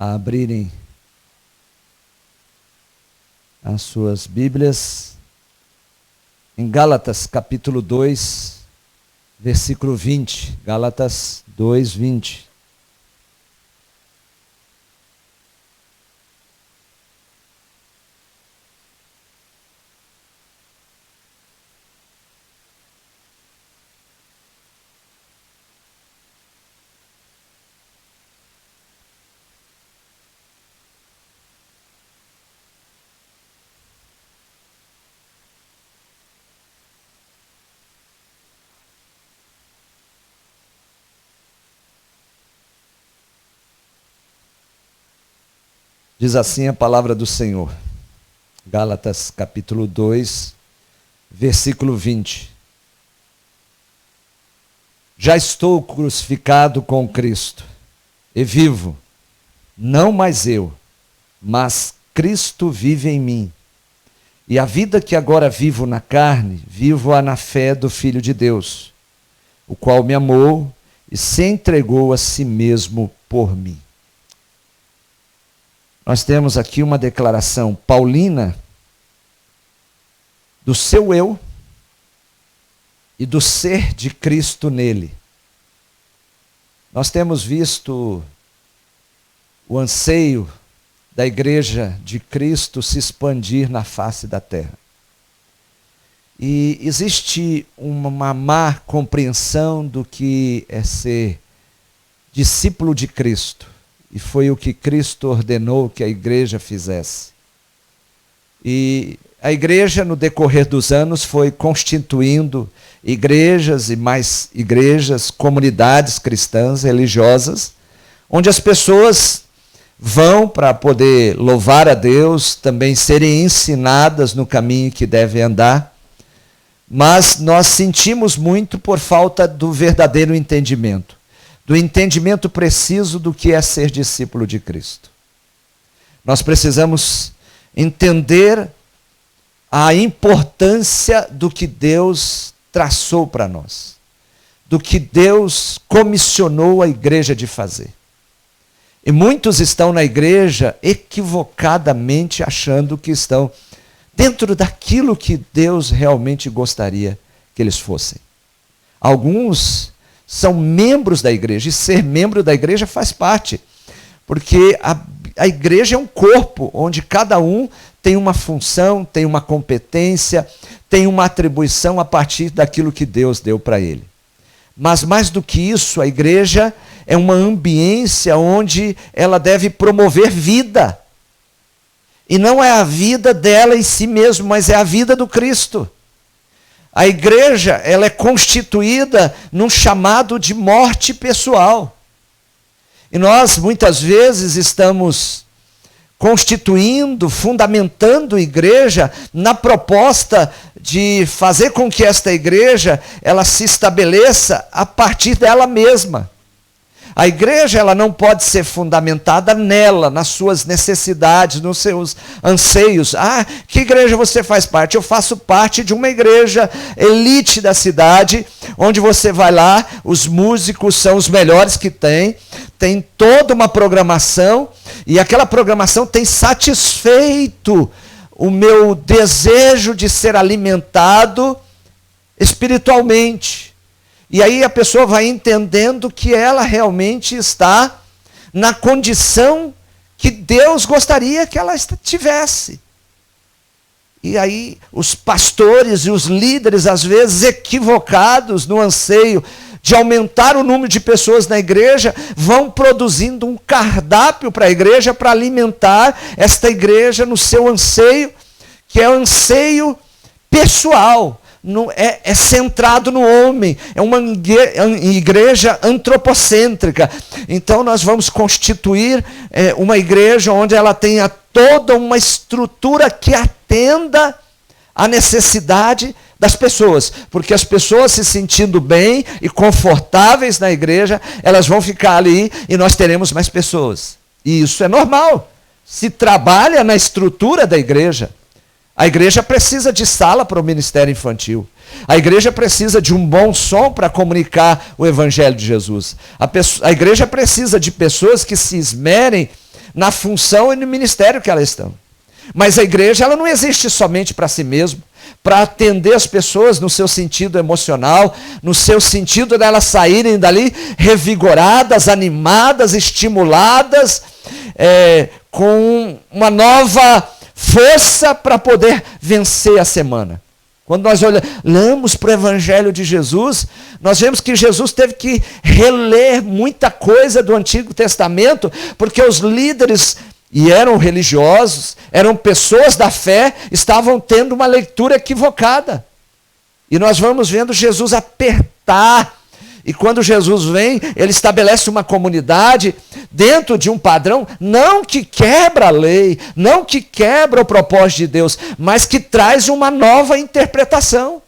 a abrirem as suas Bíblias em Gálatas capítulo 2, versículo 20. Gálatas 2, 20. Diz assim a palavra do Senhor, Gálatas capítulo 2, versículo 20. Já estou crucificado com Cristo, e vivo, não mais eu, mas Cristo vive em mim. E a vida que agora vivo na carne, vivo-a na fé do Filho de Deus, o qual me amou e se entregou a si mesmo por mim. Nós temos aqui uma declaração paulina do seu eu e do ser de Cristo nele. Nós temos visto o anseio da igreja de Cristo se expandir na face da terra. E existe uma má compreensão do que é ser discípulo de Cristo. E foi o que Cristo ordenou que a igreja fizesse. E a igreja, no decorrer dos anos, foi constituindo igrejas e mais igrejas, comunidades cristãs, religiosas, onde as pessoas vão para poder louvar a Deus, também serem ensinadas no caminho que devem andar. Mas nós sentimos muito por falta do verdadeiro entendimento. Do entendimento preciso do que é ser discípulo de Cristo. Nós precisamos entender a importância do que Deus traçou para nós, do que Deus comissionou a igreja de fazer. E muitos estão na igreja equivocadamente achando que estão dentro daquilo que Deus realmente gostaria que eles fossem. Alguns são membros da igreja, e ser membro da igreja faz parte, porque a igreja é um corpo, onde cada um tem uma função, tem uma competência, tem uma atribuição a partir daquilo que Deus deu para ele. Mas mais do que isso, a igreja é uma ambiência onde ela deve promover vida. E não é a vida dela em si mesma, mas é a vida do Cristo. A igreja, ela é constituída num chamado de morte pessoal. E nós, muitas vezes, estamos constituindo, fundamentando a igreja na proposta de fazer com que esta igreja, ela se estabeleça a partir dela mesma. A igreja, ela não pode ser fundamentada nela, nas suas necessidades, nos seus anseios. Ah, que igreja você faz parte? Eu faço parte de uma igreja elite da cidade, onde você vai lá, os músicos são os melhores que tem toda uma programação, e aquela programação tem satisfeito o meu desejo de ser alimentado espiritualmente. E aí a pessoa vai entendendo que ela realmente está na condição que Deus gostaria que ela tivesse. E aí os pastores e os líderes, às vezes equivocados no anseio de aumentar o número de pessoas na igreja, vão produzindo um cardápio para a igreja, para alimentar esta igreja no seu anseio, que é o anseio pessoal. É centrado no homem, é uma igreja antropocêntrica. Então nós vamos constituir uma igreja onde ela tenha toda uma estrutura que atenda à necessidade das pessoas, porque as pessoas se sentindo bem e confortáveis na igreja, elas vão ficar ali e nós teremos mais pessoas. E isso é normal, se trabalha na estrutura da igreja. A igreja precisa de sala para o ministério infantil. A igreja precisa de um bom som para comunicar o evangelho de Jesus. A igreja precisa de pessoas que se esmerem na função e no ministério que elas estão. Mas a igreja, ela não existe somente para si mesma, para atender as pessoas no seu sentido emocional, no seu sentido delas saírem dali revigoradas, animadas, estimuladas, com uma nova força para poder vencer a semana. Quando nós olhamos para o Evangelho de Jesus, nós vemos que Jesus teve que reler muita coisa do Antigo Testamento, porque os líderes, e eram religiosos, eram pessoas da fé, estavam tendo uma leitura equivocada. E nós vamos vendo Jesus apertar. E quando Jesus vem, ele estabelece uma comunidade dentro de um padrão, não que quebra a lei, não que quebra o propósito de Deus, mas que traz uma nova interpretação.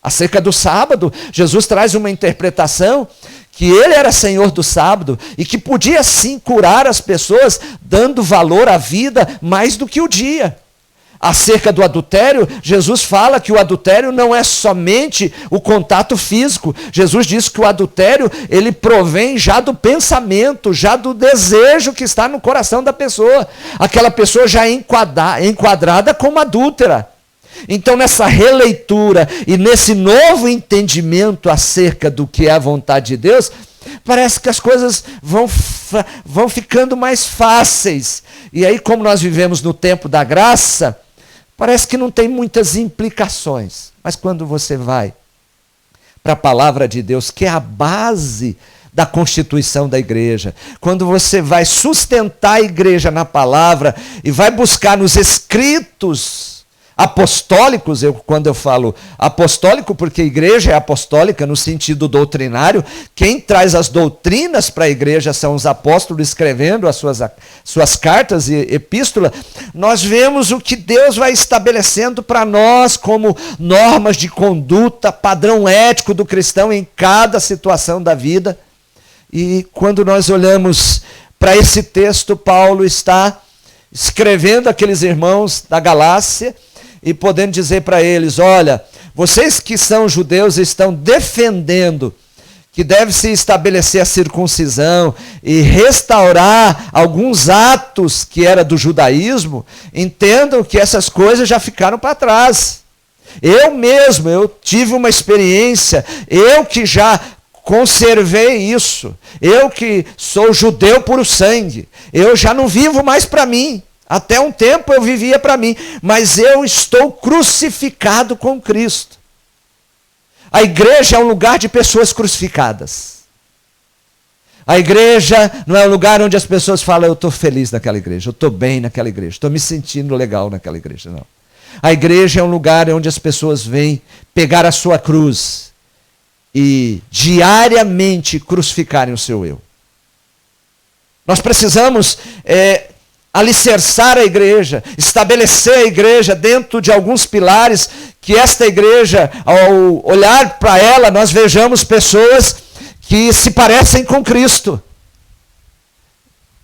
Acerca do sábado, Jesus traz uma interpretação que ele era Senhor do sábado e que podia sim curar as pessoas, dando valor à vida mais do que o dia. Acerca do adultério, Jesus fala que o adultério não é somente o contato físico. Jesus diz que o adultério, ele provém já do pensamento, já do desejo que está no coração da pessoa. Aquela pessoa já é enquadrada como adúltera. Então, nessa releitura e nesse novo entendimento acerca do que é a vontade de Deus, parece que as coisas vão ficando mais fáceis. E aí, como nós vivemos no tempo da graça, parece que não tem muitas implicações. Mas quando você vai para a palavra de Deus, que é a base da constituição da igreja, quando você vai sustentar a igreja na palavra e vai buscar nos escritos apostólicos, quando eu falo apostólico, porque a igreja é apostólica no sentido doutrinário, quem traz as doutrinas para a igreja são os apóstolos escrevendo as suas cartas e epístolas, nós vemos o que Deus vai estabelecendo para nós como normas de conduta, padrão ético do cristão em cada situação da vida. E quando nós olhamos para esse texto, Paulo está escrevendo aqueles irmãos da Galácia, e podendo dizer para eles, olha, vocês que são judeus estão defendendo que deve-se estabelecer a circuncisão e restaurar alguns atos que era do judaísmo, entendam que essas coisas já ficaram para trás. Eu tive uma experiência, eu que já conservei isso, eu que sou judeu puro sangue, eu já não vivo mais para mim. Até um tempo eu vivia para mim, mas eu estou crucificado com Cristo. A igreja é um lugar de pessoas crucificadas. A igreja não é um lugar onde as pessoas falam, eu estou feliz naquela igreja, eu estou bem naquela igreja, estou me sentindo legal naquela igreja. Não. A igreja é um lugar onde as pessoas vêm pegar a sua cruz e diariamente crucificarem o seu eu. Nós precisamos alicerçar a igreja, estabelecer a igreja dentro de alguns pilares, que esta igreja, ao olhar para ela, nós vejamos pessoas que se parecem com Cristo.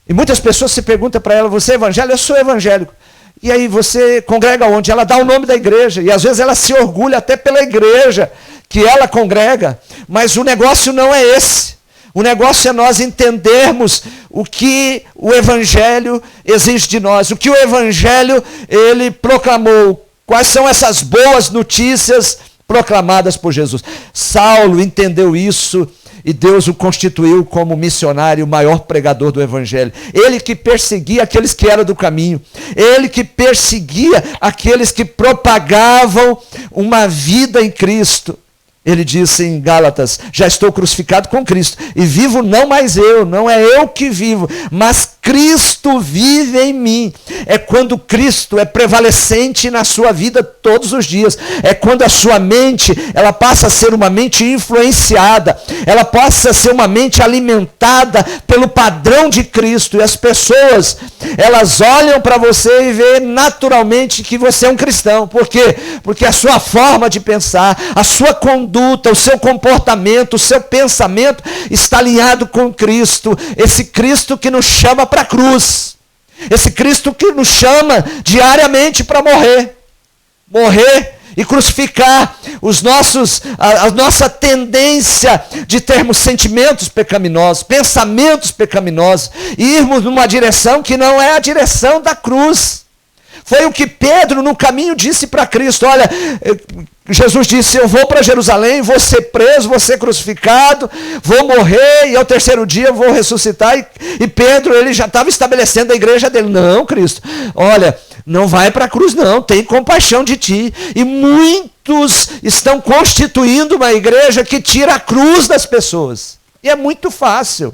E muitas pessoas se perguntam para ela, você é evangélico? Eu sou evangélico. E aí você congrega onde? Ela dá o nome da igreja, e às vezes ela se orgulha até pela igreja que ela congrega, mas o negócio não é esse. O negócio é nós entendermos o que o Evangelho exige de nós, o que o Evangelho ele proclamou, quais são essas boas notícias proclamadas por Jesus. Saulo entendeu isso e Deus o constituiu como missionário, o maior pregador do Evangelho. Ele que perseguia aqueles que eram do caminho, ele que perseguia aqueles que propagavam uma vida em Cristo. Ele disse em Gálatas, já estou crucificado com Cristo, e vivo não mais eu, não é eu que vivo, mas Cristo vive em mim. É quando Cristo é prevalecente na sua vida todos os dias, é quando a sua mente, ela passa a ser uma mente influenciada, ela passa a ser uma mente alimentada pelo padrão de Cristo, e as pessoas, elas olham para você e veem naturalmente que você é um cristão. Por quê? Porque a sua forma de pensar, a sua conduta, o seu comportamento, o seu pensamento está alinhado com Cristo, esse Cristo que nos chama para a cruz, esse Cristo que nos chama diariamente para morrer e crucificar a nossa tendência de termos sentimentos pecaminosos, pensamentos pecaminosos, e irmos numa direção que não é a direção da cruz. Foi o que Pedro no caminho disse para Cristo. Olha, Jesus disse, eu vou para Jerusalém, vou ser preso, vou ser crucificado, vou morrer, e ao terceiro dia vou ressuscitar. E Pedro, ele já estava estabelecendo a igreja dele. Não, Cristo, olha, não vai para a cruz não, tem compaixão de ti. E muitos estão constituindo uma igreja que tira a cruz das pessoas. E é muito fácil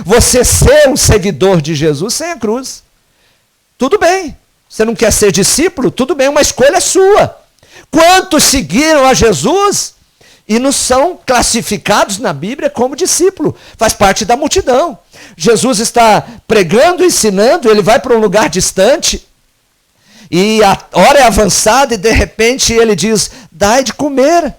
você ser um seguidor de Jesus sem a cruz. Tudo bem. Você não quer ser discípulo? Tudo bem, uma escolha sua. Quantos seguiram a Jesus e não são classificados na Bíblia como discípulo? Faz parte da multidão. Jesus está pregando, ensinando, ele vai para um lugar distante, e a hora é avançada, e de repente ele diz, dai de comer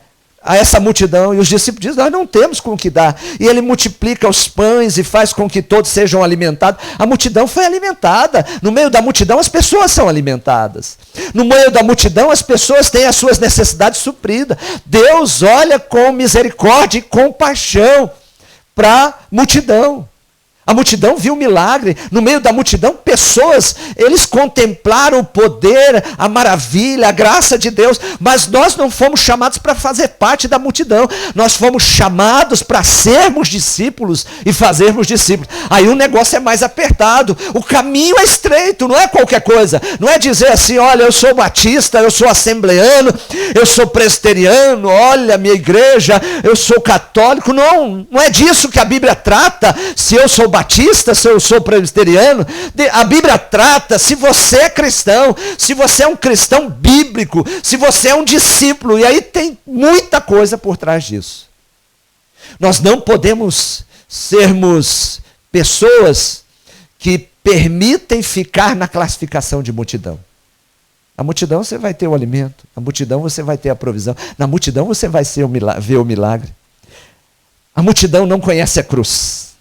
a essa multidão. E os discípulos dizem, nós não temos com o que dar. E ele multiplica os pães e faz com que todos sejam alimentados. A multidão foi alimentada. No meio da multidão as pessoas são alimentadas. No meio da multidão as pessoas têm as suas necessidades supridas. Deus olha com misericórdia e compaixão para a multidão. A multidão viu o milagre. No meio da multidão, pessoas, eles contemplaram o poder, a maravilha, a graça de Deus. Mas nós não fomos chamados para fazer parte da multidão. Nós fomos chamados para sermos discípulos e fazermos discípulos. Aí o negócio é mais apertado. O caminho é estreito, não é qualquer coisa. Não é dizer assim, olha, eu sou batista, eu sou assembleano, eu sou presbiteriano, olha, minha igreja, eu sou católico. Não, não é disso que a Bíblia trata. Se eu sou batista, se eu sou presbiteriano, a Bíblia trata se você é cristão, se você é um cristão bíblico, se você é um discípulo, e aí tem muita coisa por trás disso. Nós não podemos sermos pessoas que permitem ficar na classificação de multidão. Na multidão você vai ter o alimento, na multidão você vai ter a provisão, na multidão você vai ver o milagre. A multidão não conhece a cruz.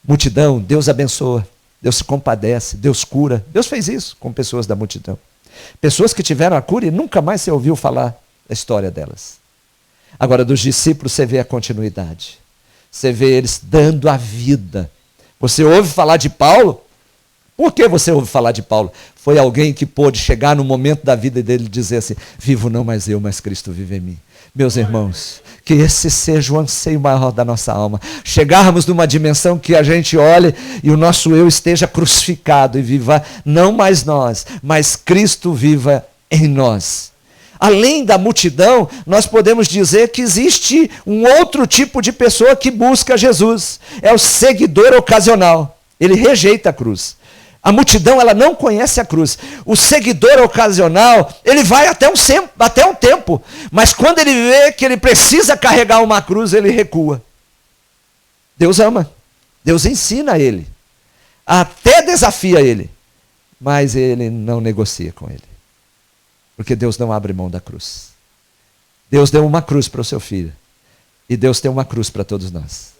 Multidão, Deus abençoa, Deus se compadece, Deus cura. Deus fez isso com pessoas da multidão. Pessoas que tiveram a cura e nunca mais se ouviu falar da história delas. Agora, dos discípulos você vê a continuidade. Você vê eles dando a vida. Você ouve falar de Paulo? Por que você ouve falar de Paulo? Foi alguém que pôde chegar no momento da vida dele e dizer assim, vivo não mais eu, mas Cristo vive em mim. Meus irmãos, que esse seja o anseio maior da nossa alma. Chegarmos numa dimensão que a gente olhe e o nosso eu esteja crucificado e viva não mais nós, mas Cristo viva em nós. Além da multidão, nós podemos dizer que existe um outro tipo de pessoa que busca Jesus. É o seguidor ocasional. Ele rejeita a cruz. A multidão, ela não conhece a cruz. O seguidor ocasional, ele vai até um tempo, mas quando ele vê que ele precisa carregar uma cruz, ele recua. Deus ama, Deus ensina ele, até desafia ele, mas ele não negocia com ele, porque Deus não abre mão da cruz. Deus deu uma cruz para o seu filho, e Deus tem uma cruz para todos nós.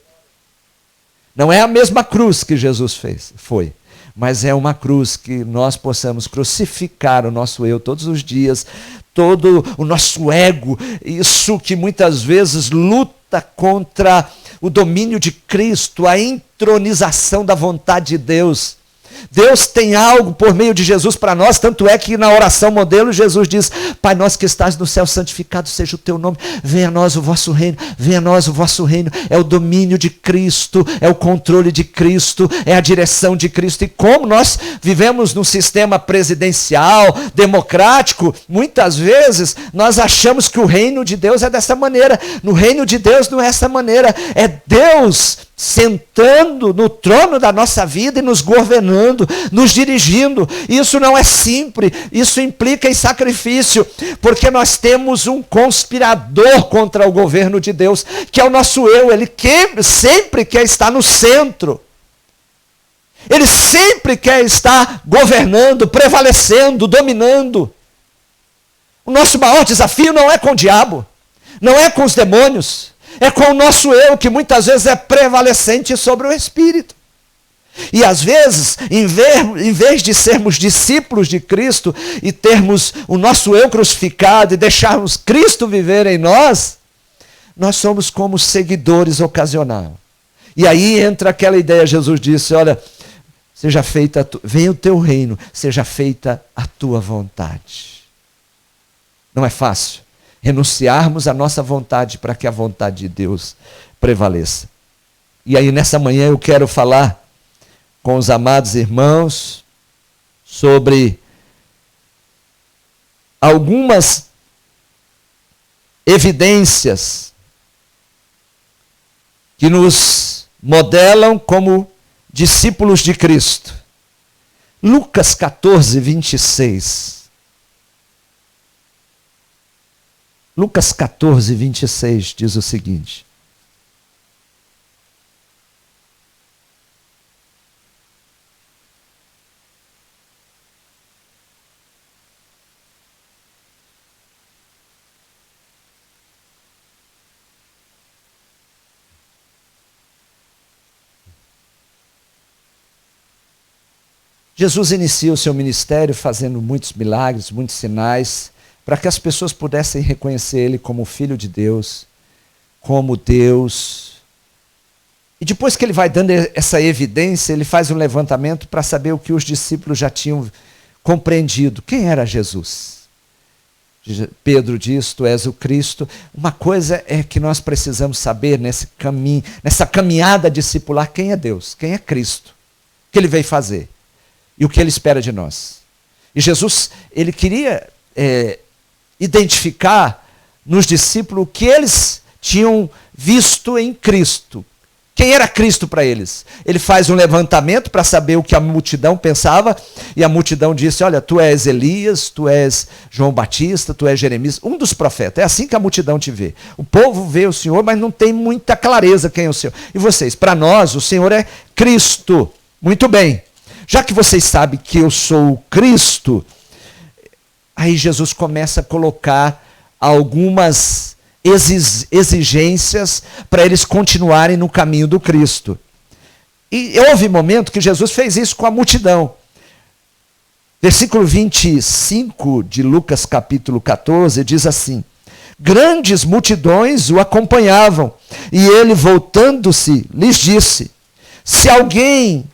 Não é a mesma cruz que Jesus foi. Mas é uma cruz que nós possamos crucificar o nosso eu todos os dias, todo o nosso ego, isso que muitas vezes luta contra o domínio de Cristo, a entronização da vontade de Deus. Deus tem algo por meio de Jesus para nós, tanto é que na oração modelo Jesus diz, Pai nosso que estás no céu, santificado seja o teu nome, venha a nós o vosso reino, venha a nós o vosso reino. É o domínio de Cristo, é o controle de Cristo, é a direção de Cristo. E como nós vivemos num sistema presidencial, democrático, muitas vezes nós achamos que o reino de Deus é dessa maneira. No reino de Deus não é essa maneira, é Deus sentando no trono da nossa vida e nos governando, nos dirigindo. Isso não é simples, isso implica em sacrifício, porque nós temos um conspirador contra o governo de Deus, que é o nosso eu. Ele sempre quer estar no centro. Ele sempre quer estar governando, prevalecendo, dominando. O nosso maior desafio não é com o diabo, não é com os demônios, é com o nosso eu, que muitas vezes é prevalecente sobre o Espírito. E às vezes, em vez de sermos discípulos de Cristo e termos o nosso eu crucificado e deixarmos Cristo viver em nós, nós somos como seguidores ocasionais. E aí entra aquela ideia, Jesus disse, olha, seja feita, venha o teu reino, seja feita a tua vontade. Não é fácil renunciarmos à nossa vontade para que a vontade de Deus prevaleça. E aí nessa manhã eu quero falar com os amados irmãos sobre algumas evidências que nos modelam como discípulos de Cristo. Lucas 14, 26. Lucas 14, 26 diz o seguinte. Jesus inicia o seu ministério fazendo muitos milagres, muitos sinais, para que as pessoas pudessem reconhecer Ele como Filho de Deus, como Deus. E depois que Ele vai dando essa evidência, Ele faz um levantamento para saber o que os discípulos já tinham compreendido. Quem era Jesus? Pedro diz, tu és o Cristo. Uma coisa é que nós precisamos saber nesse caminho, nessa caminhada discipular, quem é Deus, quem é Cristo, o que Ele veio fazer. E o que Ele espera de nós. E Jesus, Ele queria identificar nos discípulos o que eles tinham visto em Cristo. Quem era Cristo para eles? Ele faz um levantamento para saber o que a multidão pensava, e a multidão disse, olha, tu és Elias, tu és João Batista, tu és Jeremias, um dos profetas. É assim que a multidão te vê. O povo vê o Senhor, mas não tem muita clareza quem é o Senhor. E vocês, para nós, o Senhor é Cristo. Muito bem. Já que vocês sabem que eu sou o Cristo, aí Jesus começa a colocar algumas exigências para eles continuarem no caminho do Cristo. E houve momento que Jesus fez isso com a multidão. Versículo 25 de Lucas capítulo 14 diz assim, grandes multidões o acompanhavam, e ele voltando-se lhes disse, se alguém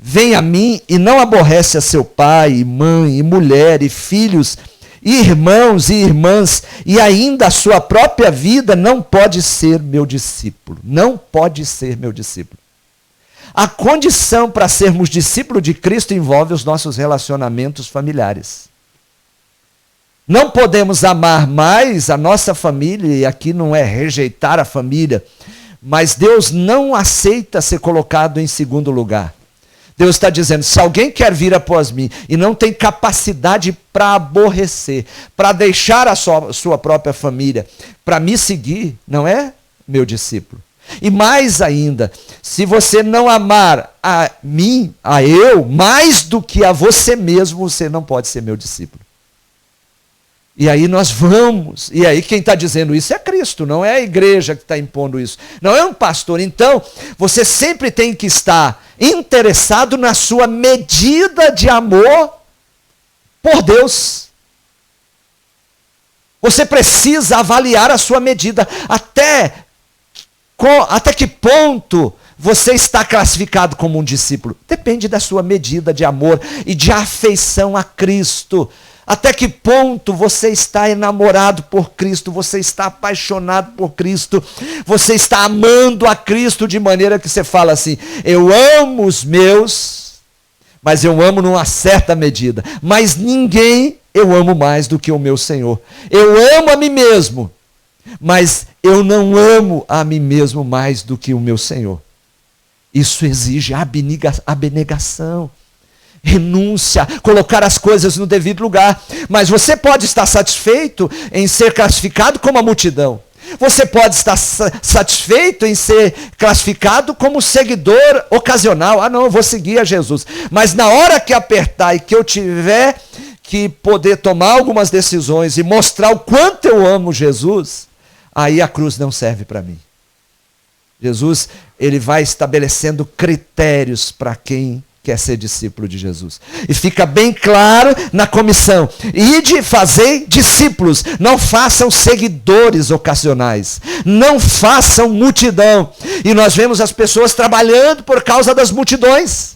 vem a mim e não aborrece a seu pai, e mãe, e mulher, e filhos, e irmãos e irmãs, e ainda a sua própria vida, não pode ser meu discípulo. Não pode ser meu discípulo. A condição para sermos discípulos de Cristo envolve os nossos relacionamentos familiares. Não podemos amar mais a nossa família, e aqui não é rejeitar a família, mas Deus não aceita ser colocado em segundo lugar. Deus está dizendo, se alguém quer vir após mim e não tem capacidade para aborrecer, para deixar a sua própria família, para me seguir, não é meu discípulo. E mais ainda, se você não amar a mim, a eu, mais do que a você mesmo, você não pode ser meu discípulo. E aí nós vamos, e aí quem está dizendo isso é Cristo, não é a igreja que está impondo isso, não é um pastor. Então, você sempre tem que estar interessado na sua medida de amor por Deus. Você precisa avaliar a sua medida, até que ponto você está classificado como um discípulo. Depende da sua medida de amor e de afeição a Cristo. Até que ponto você está enamorado por Cristo, você está apaixonado por Cristo, você está amando a Cristo de maneira que você fala assim, eu amo os meus, mas eu amo numa certa medida, mas ninguém eu amo mais do que o meu Senhor. Eu amo a mim mesmo, mas eu não amo a mim mesmo mais do que o meu Senhor. Isso exige abnegação. Renúncia, colocar as coisas no devido lugar. Mas você pode estar satisfeito em ser classificado como a multidão. Você pode estar satisfeito em ser classificado como seguidor ocasional. Ah, não, eu vou seguir a Jesus. Mas na hora que apertar e que eu tiver que poder tomar algumas decisões e mostrar o quanto eu amo Jesus, aí a cruz não serve para mim. Jesus, ele vai estabelecendo critérios para quem quer ser discípulo de Jesus. E fica bem claro na comissão: ide, fazei discípulos, não façam seguidores ocasionais, não façam multidão. E nós vemos as pessoas trabalhando por causa das multidões.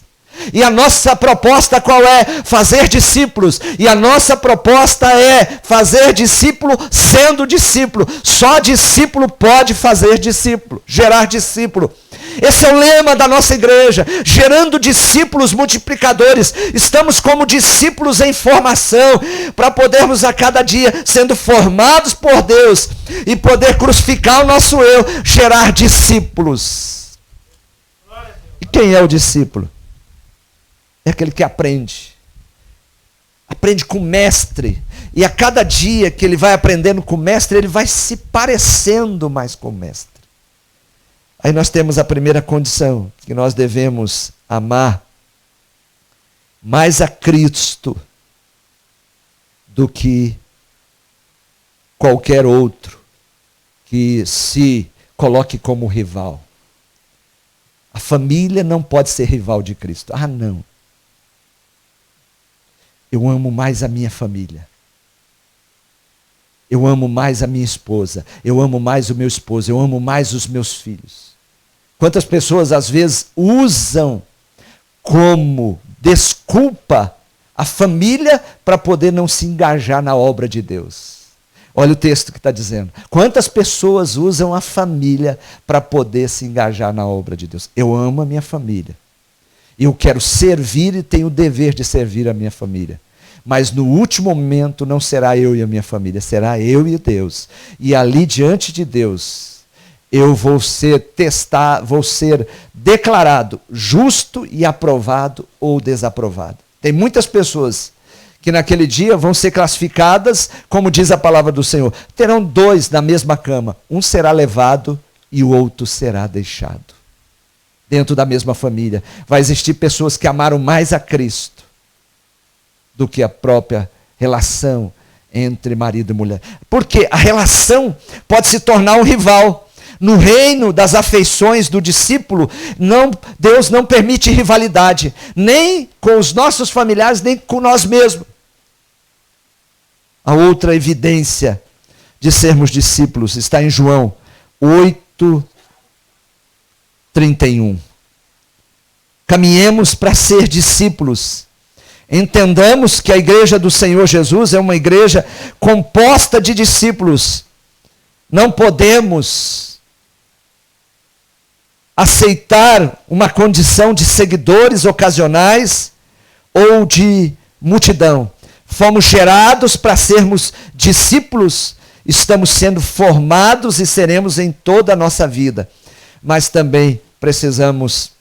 E a nossa proposta qual é? Fazer discípulos. E a nossa proposta é fazer discípulo sendo discípulo. Só discípulo pode fazer discípulo, gerar discípulo. Esse é o lema da nossa igreja, gerando discípulos multiplicadores. Estamos como discípulos em formação, para podermos a cada dia, sendo formados por Deus, e poder crucificar o nosso eu, gerar discípulos. E quem é o discípulo? É aquele que aprende com o mestre, e a cada dia que ele vai aprendendo com o mestre, ele vai se parecendo mais com o mestre. Aí nós temos a primeira condição, que nós devemos amar mais a Cristo do que qualquer outro que se coloque como rival. A família não pode ser rival de Cristo. Ah, não. Eu amo mais a minha família. Eu amo mais a minha esposa. Eu amo mais o meu esposo. Eu amo mais os meus filhos. Quantas pessoas às vezes usam como desculpa a família para poder não se engajar na obra de Deus. Olha o texto que está dizendo. Quantas pessoas usam a família para poder se engajar na obra de Deus? Eu amo a minha família. Eu quero servir e tenho o dever de servir a minha família. Mas no último momento não será eu e a minha família, será eu e Deus. E ali diante de Deus, eu vou ser declarado justo e aprovado ou desaprovado. Tem muitas pessoas que naquele dia vão ser classificadas, como diz a palavra do Senhor. Terão dois na mesma cama, um será levado e o outro será deixado. Dentro da mesma família, vai existir pessoas que amaram mais a Cristo do que a própria relação entre marido e mulher. Porque a relação pode se tornar um rival. No reino das afeições do discípulo, Deus não permite rivalidade, nem com os nossos familiares, nem com nós mesmos. A outra evidência de sermos discípulos está em João 8:31. Caminhemos para ser discípulos. Entendamos que a igreja do Senhor Jesus é uma igreja composta de discípulos. Não podemos aceitar uma condição de seguidores ocasionais ou de multidão. Fomos gerados para sermos discípulos, estamos sendo formados e seremos em toda a nossa vida. Mas também precisamos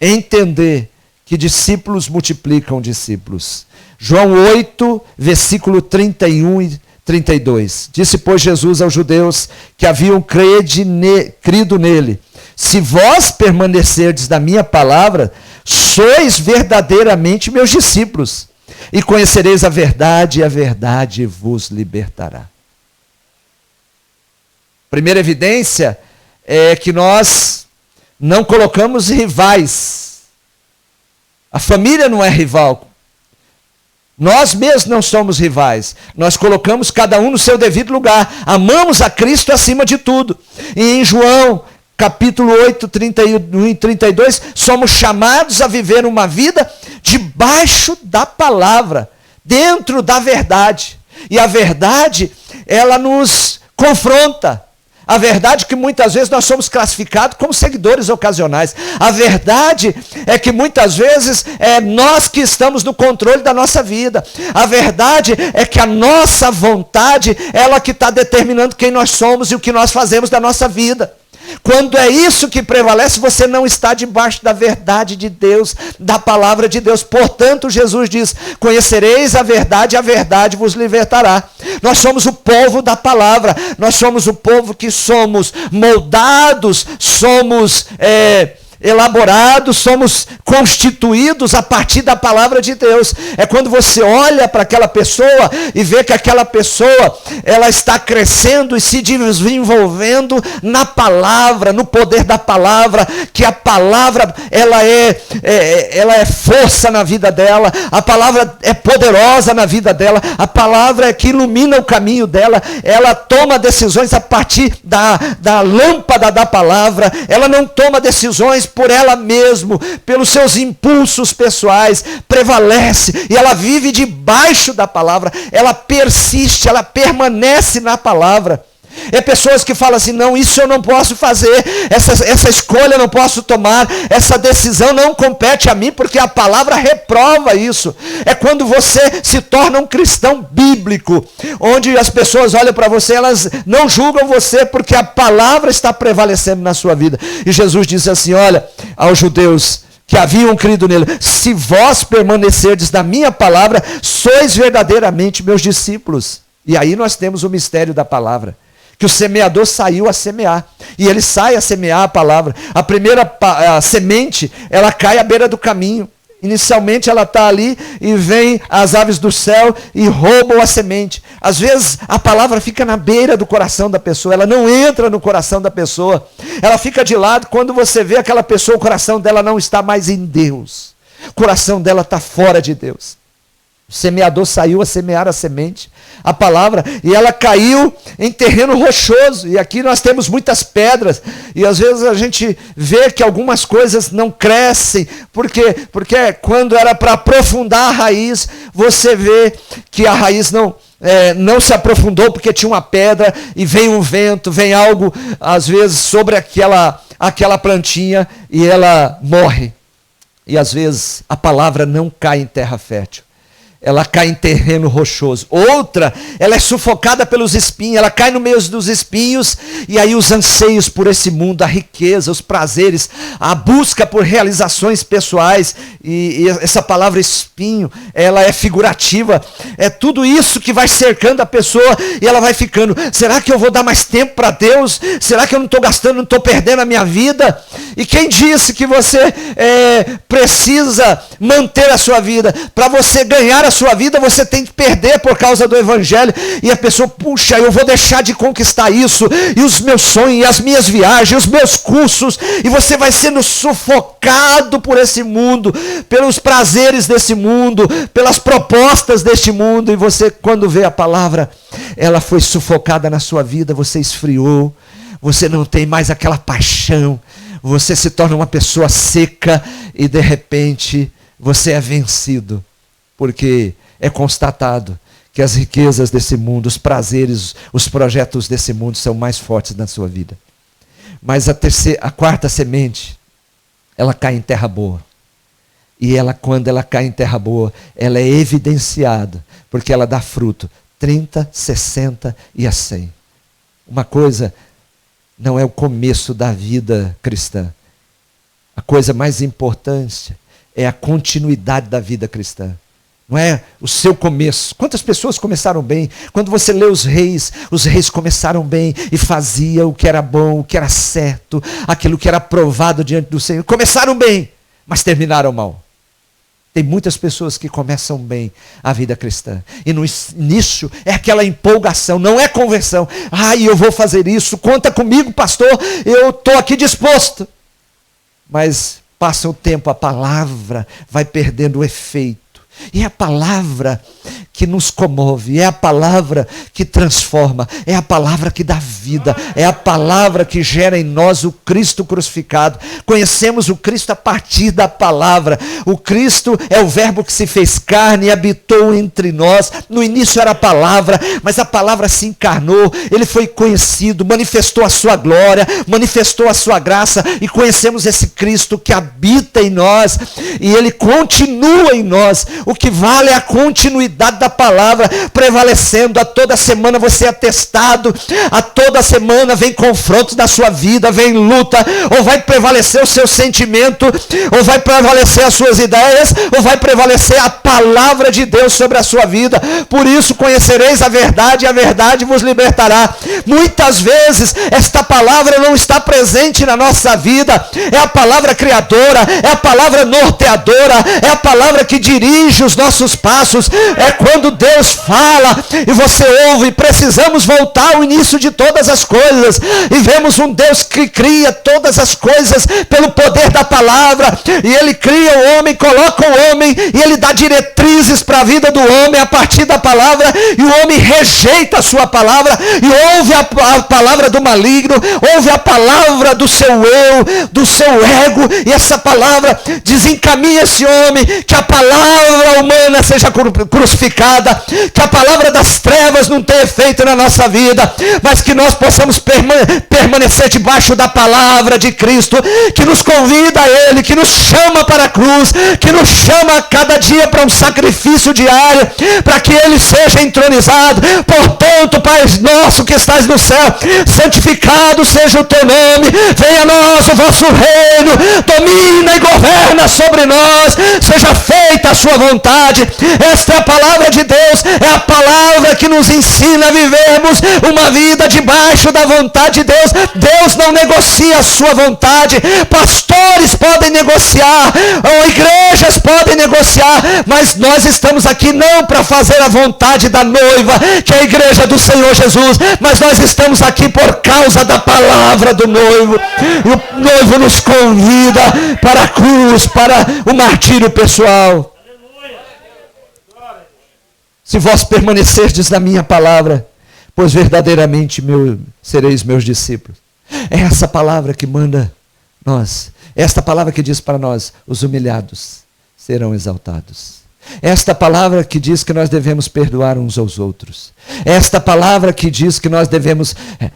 entender que discípulos multiplicam discípulos. João 8, versículo 31 e 32. Disse, pois, Jesus aos judeus que haviam crido nele: se vós permanecerdes na minha palavra, sois verdadeiramente meus discípulos, e conhecereis a verdade, e a verdade vos libertará. Primeira evidência é que nós não colocamos rivais. A família não é rival. Nós mesmos não somos rivais. Nós colocamos cada um no seu devido lugar. Amamos a Cristo acima de tudo. E em João, capítulo 8, 31 e 32, somos chamados a viver uma vida debaixo da palavra, dentro da verdade. E a verdade, ela nos confronta. A verdade é que muitas vezes nós somos classificados como seguidores ocasionais. A verdade é que muitas vezes é nós que estamos no controle da nossa vida. A verdade é que a nossa vontade, ela que está determinando quem nós somos e o que nós fazemos da nossa vida. Quando é isso que prevalece, você não está debaixo da verdade de Deus, da palavra de Deus. Portanto, Jesus diz, conhecereis a verdade vos libertará. Nós somos o povo da palavra, nós somos o povo que somos moldados, somos elaborados, somos constituídos a partir da palavra de Deus. É quando você olha para aquela pessoa e vê que aquela pessoa, ela está crescendo e se desenvolvendo na palavra, no poder da palavra, que a palavra, ela é força na vida dela, a palavra é poderosa na vida dela, a palavra é que ilumina o caminho dela, ela toma decisões a partir da lâmpada da palavra, ela não toma decisões por ela mesma, pelos seus impulsos pessoais, prevalece, e ela vive debaixo da palavra, ela persiste, ela permanece na palavra. É pessoas que falam assim, não, isso eu não posso fazer, essa escolha eu não posso tomar, essa decisão não compete a mim, porque a palavra reprova isso. É quando você se torna um cristão bíblico, onde as pessoas olham para você, elas não julgam você, porque a palavra está prevalecendo na sua vida. E Jesus disse assim, olha, aos judeus que haviam crido nele, se vós permanecerdes na minha palavra, sois verdadeiramente meus discípulos. E aí nós temos o mistério da palavra, que o semeador saiu a semear, e ele sai a semear a palavra. A primeira semente, ela cai à beira do caminho. Inicialmente ela está ali e vem as aves do céu e roubam a semente. Às vezes a palavra fica na beira do coração da pessoa, ela não entra no coração da pessoa, ela fica de lado. Quando você vê aquela pessoa, o coração dela não está mais em Deus, o coração dela está fora de Deus. O semeador saiu a semear a semente, a palavra, e ela caiu em terreno rochoso. E aqui nós temos muitas pedras, e às vezes a gente vê que algumas coisas não crescem, porque quando era para aprofundar a raiz, você vê que a raiz não se aprofundou porque tinha uma pedra, e vem um vento, vem algo, às vezes, sobre aquela plantinha, e ela morre. E às vezes a palavra não cai em terra fértil, ela cai em terreno rochoso. Outra, ela é sufocada pelos espinhos, ela cai no meio dos espinhos, e aí os anseios por esse mundo, a riqueza, os prazeres, a busca por realizações pessoais, e essa palavra espinho, ela é figurativa, é tudo isso que vai cercando a pessoa, e ela vai ficando, será que eu vou dar mais tempo para Deus? Será que eu não estou gastando, não estou perdendo a minha vida? E quem disse que você precisa manter a sua vida? Para você ganhar a sua vida, você tem que perder por causa do evangelho. E a pessoa, puxa, eu vou deixar de conquistar isso, e os meus sonhos, e as minhas viagens, os meus cursos, e você vai sendo sufocado por esse mundo, pelos prazeres desse mundo, pelas propostas deste mundo, e você, quando vê a palavra, ela foi sufocada na sua vida, você esfriou, você não tem mais aquela paixão, você se torna uma pessoa seca, e de repente você é vencido, porque é constatado que as riquezas desse mundo, os prazeres, os projetos desse mundo são mais fortes na sua vida. Mas a quarta semente, ela cai em terra boa. E quando ela cai em terra boa, ela é evidenciada, porque ela dá fruto, 30, 60 e a 100. Uma coisa não é o começo da vida cristã. A coisa mais importante é a continuidade da vida cristã. Não é o seu começo. Quantas pessoas começaram bem? Quando você lê os reis começaram bem e faziam o que era bom, o que era certo, aquilo que era aprovado diante do Senhor. Começaram bem, mas terminaram mal. Tem muitas pessoas que começam bem a vida cristã, e no início é aquela empolgação, não é conversão. Eu vou fazer isso, conta comigo, pastor, eu estou aqui disposto. Mas passa o tempo, a palavra vai perdendo o efeito. E é a palavra que nos comove, é a palavra que transforma, é a palavra que dá vida, é a palavra que gera em nós o Cristo crucificado. Conhecemos o Cristo a partir da palavra. O Cristo é o verbo que se fez carne e habitou entre nós. No início era a palavra, mas a palavra se encarnou, ele foi conhecido, manifestou a sua glória, manifestou a sua graça, e conhecemos esse Cristo que habita em nós, e ele continua em nós. O que vale é a continuidade da esta palavra prevalecendo. A toda semana você é testado, a toda semana vem confrontos na sua vida, vem luta, ou vai prevalecer o seu sentimento, ou vai prevalecer as suas ideias, ou vai prevalecer a palavra de Deus sobre a sua vida. Por isso conhecereis a verdade, e a verdade vos libertará. Muitas vezes esta palavra não está presente na nossa vida. É a palavra criadora, é a palavra norteadora, é a palavra que dirige os nossos passos. É quando Deus fala e você ouve. Precisamos voltar ao início de todas as coisas e vemos um Deus que cria todas as coisas pelo poder da palavra, e Ele cria o homem, coloca o homem, e Ele dá diretrizes para a vida do homem a partir da palavra, e o homem rejeita a sua palavra e ouve a palavra do maligno, ouve a palavra do seu eu, do seu ego, e essa palavra desencaminha esse homem, que a palavra humana seja crucificada, que a palavra das trevas não tenha efeito na nossa vida, mas que nós possamos permanecer debaixo da palavra de Cristo, que nos convida a Ele, que nos chama para a cruz, que nos chama a cada dia para um sacrifício diário, para que Ele seja entronizado. Portanto, Pai nosso que estás no céu, santificado seja o teu nome, venha a nós o vosso reino, domina e governa sobre nós, seja feita a sua vontade. Esta é a palavra de Deus, é a palavra que nos ensina a vivermos uma vida debaixo da vontade de Deus. Deus não negocia a sua vontade. Pastores podem negociar, ou igrejas podem negociar, mas nós estamos aqui não para fazer a vontade da noiva, que é a igreja do Senhor Jesus, mas nós estamos aqui por causa da palavra do noivo. E o noivo nos convida para a cruz, para o martírio pessoal. Se vós permanecerdes na minha palavra, pois verdadeiramente sereis meus discípulos. É essa palavra que manda nós. É esta palavra que diz para nós: os humilhados serão exaltados. É esta palavra que diz que nós devemos perdoar uns aos outros. É esta palavra que diz que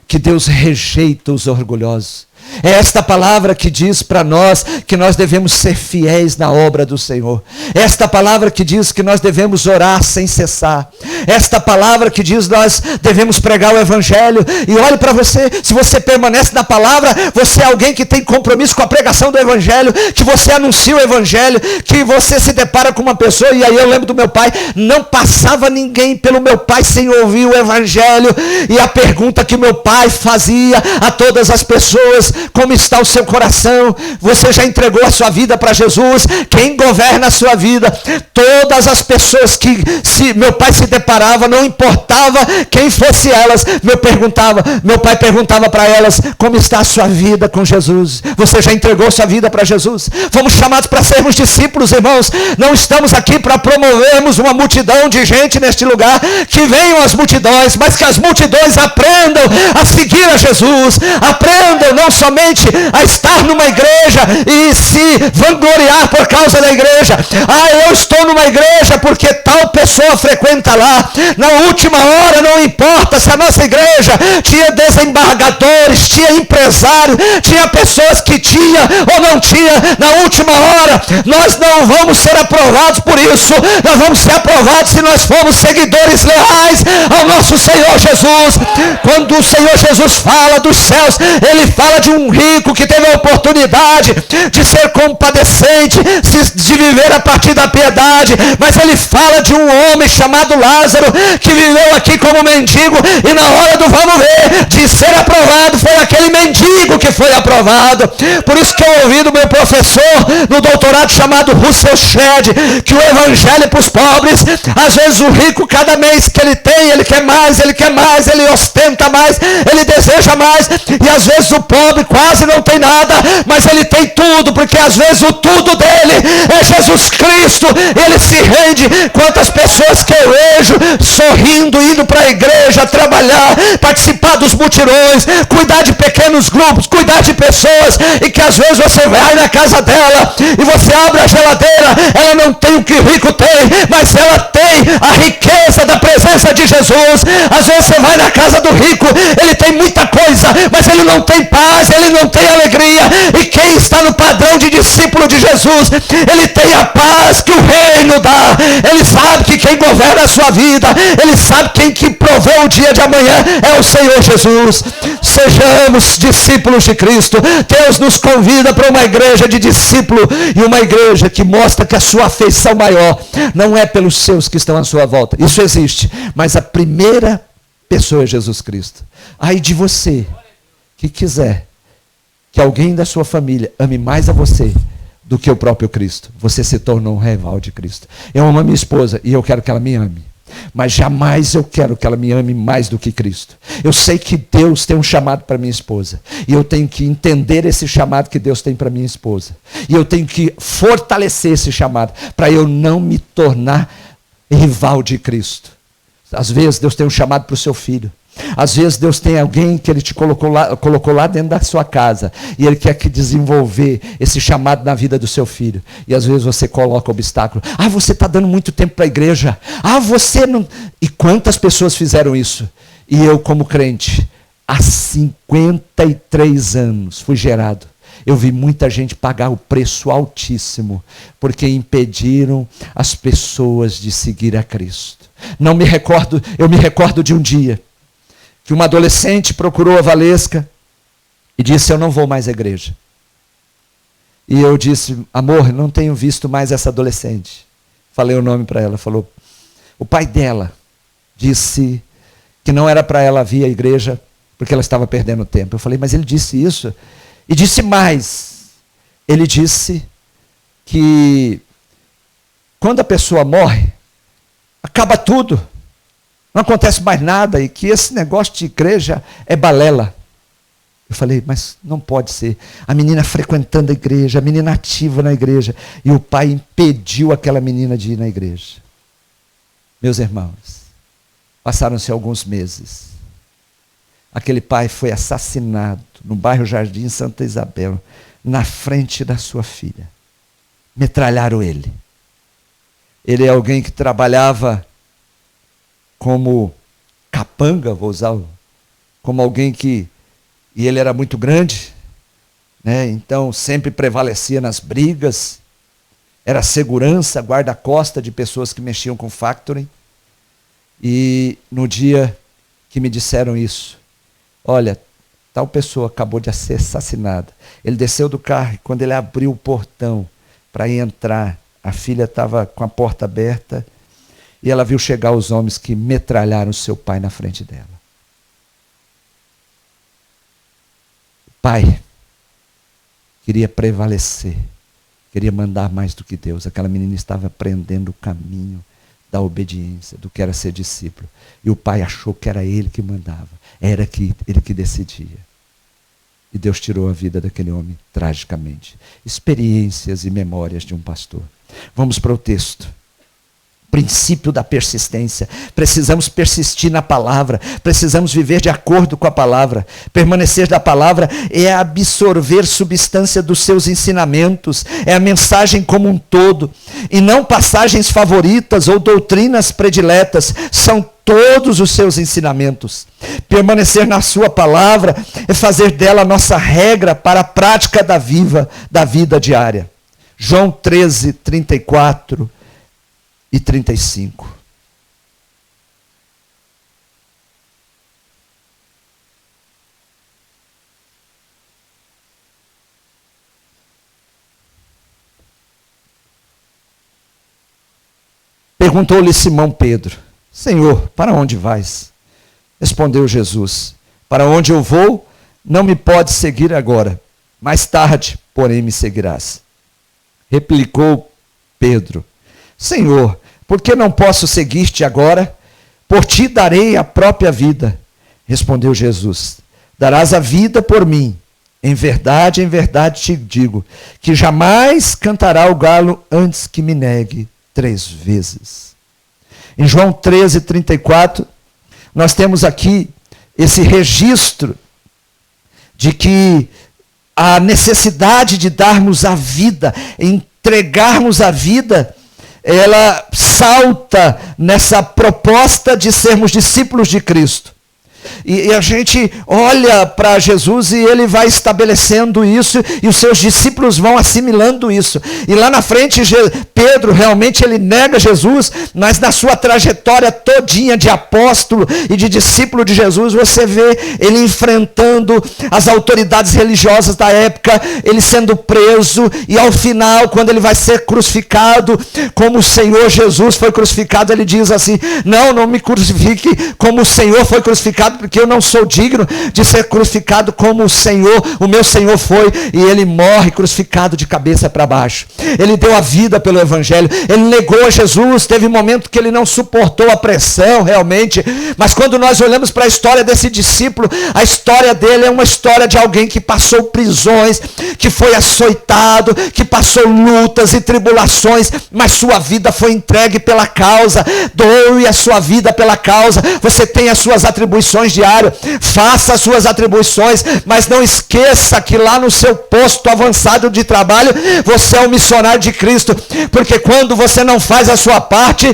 que Deus rejeita os orgulhosos. É esta palavra que diz para nós que nós devemos ser fiéis na obra do Senhor. É esta palavra que diz que nós devemos orar sem cessar. É esta palavra que diz que nós devemos pregar o Evangelho. E olhe para você, se você permanece na palavra, você é alguém que tem compromisso com a pregação do Evangelho, que você anuncia o Evangelho, que você se depara com uma pessoa. E aí eu lembro do meu pai, não passava ninguém pelo meu pai sem ouvir o Evangelho. E a pergunta que meu pai fazia a todas as pessoas: como está o seu coração? Você já entregou a sua vida para Jesus? Quem governa a sua vida? Todas as pessoas que meu pai se deparava, não importava quem fosse elas, meu pai perguntava para elas: como está a sua vida com Jesus? Você já entregou sua vida para Jesus? Fomos chamados para sermos discípulos, irmãos. Não estamos aqui para promovermos uma multidão de gente neste lugar. Que venham as multidões, mas que as multidões aprendam a seguir a Jesus, aprendam não somente a estar numa igreja e se vangloriar por causa da igreja. Eu estou numa igreja porque tal pessoa frequenta lá. Na última hora, não importa se a nossa igreja tinha desembargadores, tinha empresário, tinha pessoas que tinha ou não tinha. Na última hora, nós não vamos ser aprovados por isso. Nós vamos ser aprovados se nós formos seguidores leais ao nosso Senhor Jesus. Quando o Senhor Jesus fala dos céus, Ele fala de um rico que teve a oportunidade de ser compadecente, de viver a partir da piedade, mas Ele fala de um homem chamado Lázaro, que viveu aqui como mendigo, e na hora do vamos ver, de ser aprovado, foi aquele mendigo que foi aprovado. Por isso que eu ouvi do meu professor no doutorado chamado Russell Shedd, que o evangelho é para os pobres. Às vezes o rico, cada mês que ele tem, ele quer mais, ele ostenta mais, ele deseja mais, e às vezes o pobre quase não tem nada, mas ele tem tudo, porque às vezes o tudo dele é Jesus Cristo. Ele se rende. Quantas pessoas que eu vejo sorrindo, indo para a igreja, trabalhar, participar dos mutirões, cuidar de pequenos grupos, cuidar de pessoas, e que às vezes você vai na casa dela e você abre a geladeira, ela não tem o que o rico tem, mas ela tem a riqueza da presença de Jesus. Às vezes você vai na casa do rico, ele tem muita coisa, mas ele não tem paz, ele não tem alegria. E quem está no padrão de discípulo de Jesus, ele tem a paz que o reino dá. Ele sabe que quem governa a sua vida, ele sabe quem que provê o dia de amanhã é o Senhor Jesus. Sejamos discípulos de Cristo. Deus nos convida para uma igreja de discípulo e uma igreja que mostra que a sua afeição maior não é pelos seus que estão à sua volta. Isso existe, mas a primeira pessoa é Jesus Cristo. Aí de você que quiser que alguém da sua família ame mais a você do que o próprio Cristo, você se tornou um rival de Cristo. Eu amo a minha esposa e eu quero que ela me ame, mas jamais eu quero que ela me ame mais do que Cristo. Eu sei que Deus tem um chamado para minha esposa, e eu tenho que entender esse chamado que Deus tem para minha esposa, e eu tenho que fortalecer esse chamado, para eu não me tornar rival de Cristo. Às vezes Deus tem um chamado para o seu filho. Às vezes Deus tem alguém que Ele te colocou lá dentro da sua casa, e Ele quer que desenvolver esse chamado na vida do seu filho. E às vezes você coloca obstáculo. Ah, você está dando muito tempo para a igreja. Ah, você não... E quantas pessoas fizeram isso? E eu, como crente, há 53 anos fui gerado. Eu vi muita gente pagar o preço altíssimo, porque impediram as pessoas de seguir a Cristo. Eu me recordo de um dia que uma adolescente procurou a Valesca e disse: eu não vou mais à igreja. E eu disse: amor, não tenho visto mais essa adolescente. Falei o nome para ela. Falou: o pai dela disse que não era para ela vir à igreja porque ela estava perdendo tempo. Eu falei: mas ele disse isso? E disse mais. Ele disse que quando a pessoa morre, acaba tudo. Não acontece mais nada, e que esse negócio de igreja é balela. Eu falei: mas não pode ser. A menina frequentando a igreja, a menina ativa na igreja, e o pai impediu aquela menina de ir na igreja. Meus irmãos, passaram-se alguns meses. Aquele pai foi assassinado no bairro Jardim Santa Isabel, na frente da sua filha. Metralharam ele. Ele é alguém que trabalhava como capanga, vou usar, como alguém que... E ele era muito grande, né? Então sempre prevalecia nas brigas, era segurança, guarda-costa de pessoas que mexiam com factoring. E no dia que me disseram isso, olha, tal pessoa acabou de ser assassinada. Ele desceu do carro e quando ele abriu o portão para entrar, a filha estava com a porta aberta, e ela viu chegar os homens que metralharam seu pai na frente dela. O pai queria prevalecer, queria mandar mais do que Deus. Aquela menina estava aprendendo o caminho da obediência, do que era ser discípulo. E o pai achou que era ele que mandava, era ele que decidia. E Deus tirou a vida daquele homem tragicamente. Experiências e memórias de um pastor. Vamos para o texto. Princípio da persistência. Precisamos persistir na palavra, precisamos viver de acordo com a palavra. Permanecer na palavra é absorver substância dos seus ensinamentos, é a mensagem como um todo, e não passagens favoritas ou doutrinas prediletas, são todos os seus ensinamentos. Permanecer na sua palavra é fazer dela a nossa regra para a prática da vida diária. João 13, 34 e 35. Perguntou-lhe Simão Pedro: Senhor, para onde vais? Respondeu Jesus: para onde eu vou, não me podes seguir agora. Mais tarde, porém, me seguirás. Replicou Pedro: Senhor, por que não posso seguir-te agora? Por ti darei a própria vida. Respondeu Jesus: darás a vida por mim. Em verdade te digo, que jamais cantará o galo antes que me negue 3 vezes. Em João 13, 34, nós temos aqui esse registro de que a necessidade de darmos a vida, entregarmos a vida, ela salta nessa proposta de sermos discípulos de Cristo. E a gente olha para Jesus e ele vai estabelecendo isso, e os seus discípulos vão assimilando isso. E lá na frente, Pedro realmente ele nega Jesus, mas na sua trajetória todinha de apóstolo e de discípulo de Jesus, você vê ele enfrentando as autoridades religiosas da época, ele sendo preso, e ao final, quando ele vai ser crucificado, como o Senhor Jesus foi crucificado, ele diz assim: não me crucifique como o Senhor foi crucificado, porque eu não sou digno de ser crucificado como o meu Senhor foi. E ele morre crucificado de cabeça para baixo. Ele deu a vida pelo Evangelho, ele negou a Jesus, teve momento que ele não suportou a pressão realmente, mas quando nós olhamos para a história desse discípulo, a história dele é uma história de alguém que passou prisões, que foi açoitado, que passou lutas e tribulações, mas sua vida foi entregue pela causa. Doe a sua vida pela causa. Você tem as suas atribuições diárias, faça as suas atribuições, mas não esqueça que lá no seu posto avançado de trabalho, você é um missionário de Cristo, porque quando você não faz a sua parte,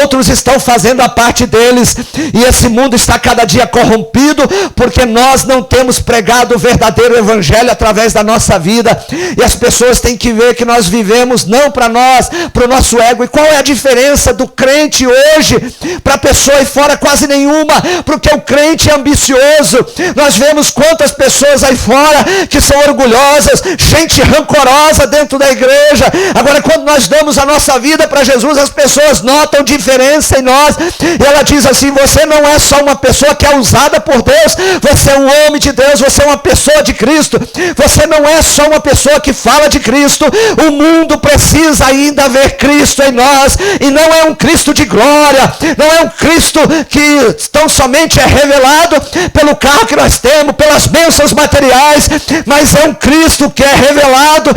outros estão fazendo a parte deles, e esse mundo está cada dia corrompido, porque nós não temos pregado o verdadeiro Evangelho através da nossa vida, e as pessoas têm que ver que nós vivemos não para nós, para o nosso ego. E qual é a diferença do crente hoje para a pessoa aí fora? Quase nenhuma, porque o crente é ambicioso. Nós vemos quantas pessoas aí fora que são orgulhosas, gente rancorosa dentro da igreja. Agora, quando nós damos a nossa vida para Jesus, as pessoas notam diferença em nós, e ela diz assim: você não é só uma pessoa que é usada por Deus, você é um homem de Deus, você é uma pessoa de Cristo, você não é só uma pessoa que fala de Cristo. O mundo precisa ainda ver Cristo em nós, e não é um Cristo de glória, não é um Cristo que tão somente é revelado pelo carro que nós temos, pelas bênçãos materiais, mas é um Cristo que é revelado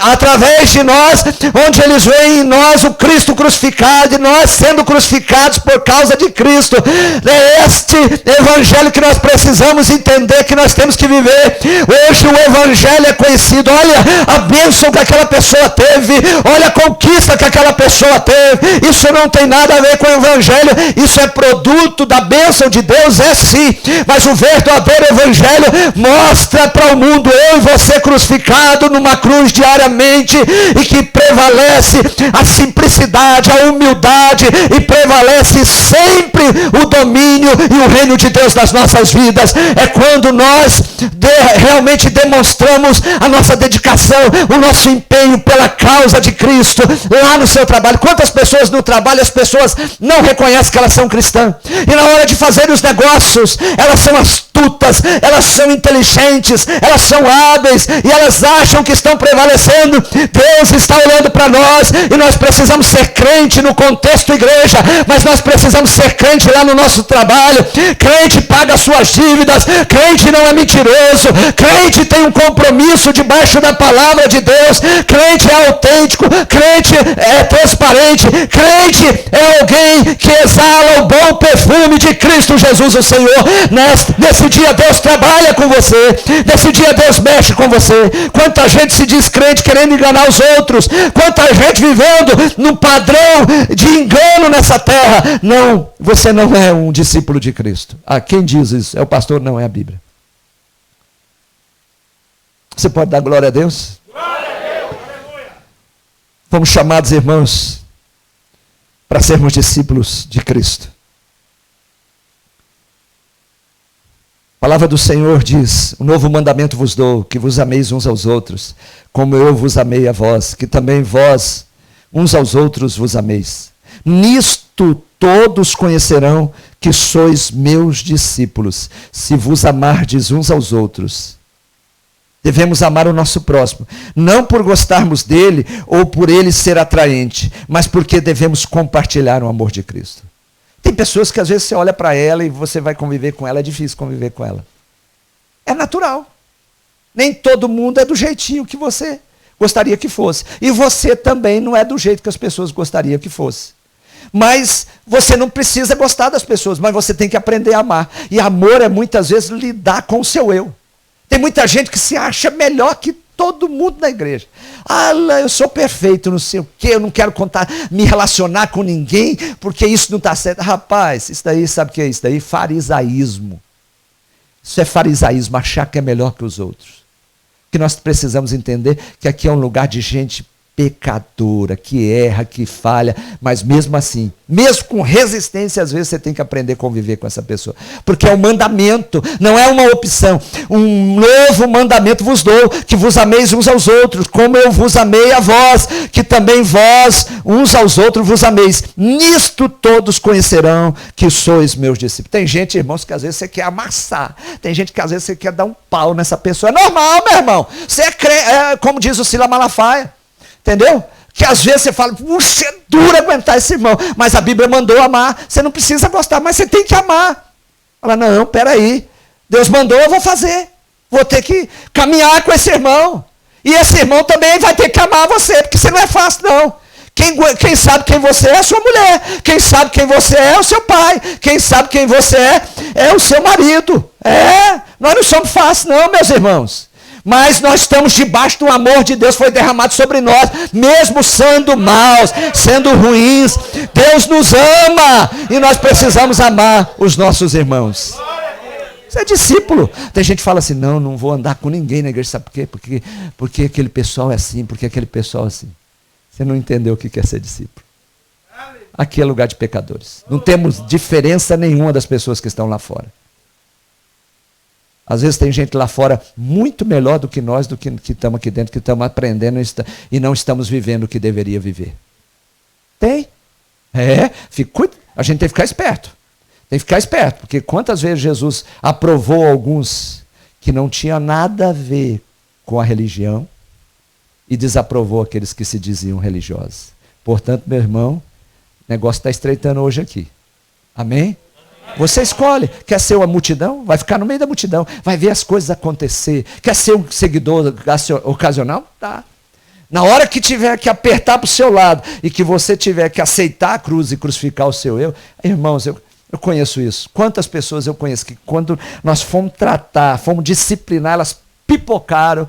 através de nós, onde eles veem em nós o Cristo crucificado, e nós sendo crucificados por causa de Cristo. É este Evangelho que nós precisamos entender, que nós temos que viver. Hoje o Evangelho é conhecido. Olha a bênção que aquela pessoa teve, olha a conquista que aquela pessoa teve. Isso não tem nada a ver com o Evangelho, isso é produto da bênção de Deus, é sim, mas o verdadeiro Evangelho mostra para o mundo eu e você crucificado numa cruz diariamente, e que prevalece a simplicidade, a humildade, e prevalece sempre o domínio e o reino de Deus nas nossas vidas. É quando nós realmente demonstramos a nossa dedicação, o nosso empenho pela causa de Cristo lá no seu trabalho. Quantas pessoas no trabalho, as pessoas não reconhecem que elas são cristãs, e na hora de fazer os negócios, elas são astutas, elas são inteligentes, elas são hábeis, e elas acham que estão prevalecendo. Deus está olhando para nós, e nós precisamos ser crente no contexto igreja, mas nós precisamos ser crente lá no nosso trabalho. Crente paga suas dívidas, crente não é mentiroso, crente tem um compromisso debaixo da palavra de Deus, crente é autêntico, crente é transparente, crente é alguém que exala o bom perfume de Cristo Jesus o Senhor. Nesse dia Deus trabalha com você, nesse dia Deus mexe com você. Quanta gente se diz crente querendo enganar os outros, quanta gente vivendo num padrão de engano nessa terra. Não, você não é um discípulo de Cristo. Quem diz isso? É o pastor, não é a Bíblia. Você pode dar glória a Deus? Glória a Deus, aleluia. Fomos chamados, irmãos, para sermos discípulos de Cristo. A palavra do Senhor diz: um novo mandamento vos dou, que vos ameis uns aos outros, como eu vos amei a vós, que também vós uns aos outros vos ameis. Nisto todos conhecerão que sois meus discípulos, se vos amardes uns aos outros. Devemos amar o nosso próximo, não por gostarmos dele ou por ele ser atraente, mas porque devemos compartilhar o amor de Cristo. Tem pessoas que às vezes você olha para ela e você vai conviver com ela, é difícil conviver com ela. É natural. Nem todo mundo é do jeitinho que você gostaria que fosse. E você também não é do jeito que as pessoas gostariam que fosse. Mas você não precisa gostar das pessoas, mas você tem que aprender a amar. E amor é muitas vezes lidar com o seu eu. Tem muita gente que se acha melhor que todo mundo na igreja. Eu sou perfeito, não sei o quê, eu não quero me relacionar com ninguém, porque isso não está certo. Rapaz, isso daí, sabe o que é isso daí? Farisaísmo. Isso é farisaísmo, achar que é melhor que os outros. Que nós precisamos entender que aqui é um lugar de gente pecadora, que erra, que falha, mas mesmo assim, mesmo com resistência, às vezes você tem que aprender a conviver com essa pessoa, porque é um mandamento, não é uma opção. Um novo mandamento vos dou, que vos ameis uns aos outros, como eu vos amei a vós, que também vós uns aos outros vos ameis. Nisto todos conhecerão que sois meus discípulos. Tem gente, irmãos, que às vezes você quer amassar, tem gente que às vezes você quer dar um pau nessa pessoa. É normal, meu irmão, você como diz o Silas Malafaia, entendeu? Que às vezes você fala, puxa, é duro aguentar esse irmão, mas a Bíblia mandou amar, você não precisa gostar, mas você tem que amar. Fala, não, peraí, Deus mandou, eu vou fazer, vou ter que caminhar com esse irmão, e esse irmão também vai ter que amar você, porque você não é fácil não. Quem sabe quem você é a sua mulher, quem sabe quem você é o seu pai, quem sabe quem você é o seu marido. Nós não somos fáceis não, meus irmãos. Mas nós estamos debaixo do amor de Deus, foi derramado sobre nós, mesmo sendo maus, sendo ruins. Deus nos ama e nós precisamos amar os nossos irmãos. Você é discípulo. Tem gente que fala assim, não vou andar com ninguém na igreja, sabe por quê? Porque aquele pessoal é assim, porque aquele pessoal é assim. Você não entendeu o que é ser discípulo. Aqui é lugar de pecadores. Não temos diferença nenhuma das pessoas que estão lá fora. Às vezes tem gente lá fora muito melhor do que nós, do que estamos aqui dentro, que estamos aprendendo e não estamos vivendo o que deveria viver. Tem. A gente tem que ficar esperto. Tem que ficar esperto, porque quantas vezes Jesus aprovou alguns que não tinham nada a ver com a religião e desaprovou aqueles que se diziam religiosos. Portanto, meu irmão, o negócio está estreitando hoje aqui. Amém? Você escolhe, quer ser uma multidão? Vai ficar no meio da multidão, vai ver as coisas acontecer. Quer ser um seguidor ocasional? Tá. Na hora que tiver que apertar para o seu lado e que você tiver que aceitar a cruz e crucificar o seu eu, irmãos, eu conheço isso. Quantas pessoas eu conheço que quando nós fomos tratar, fomos disciplinar, elas pipocaram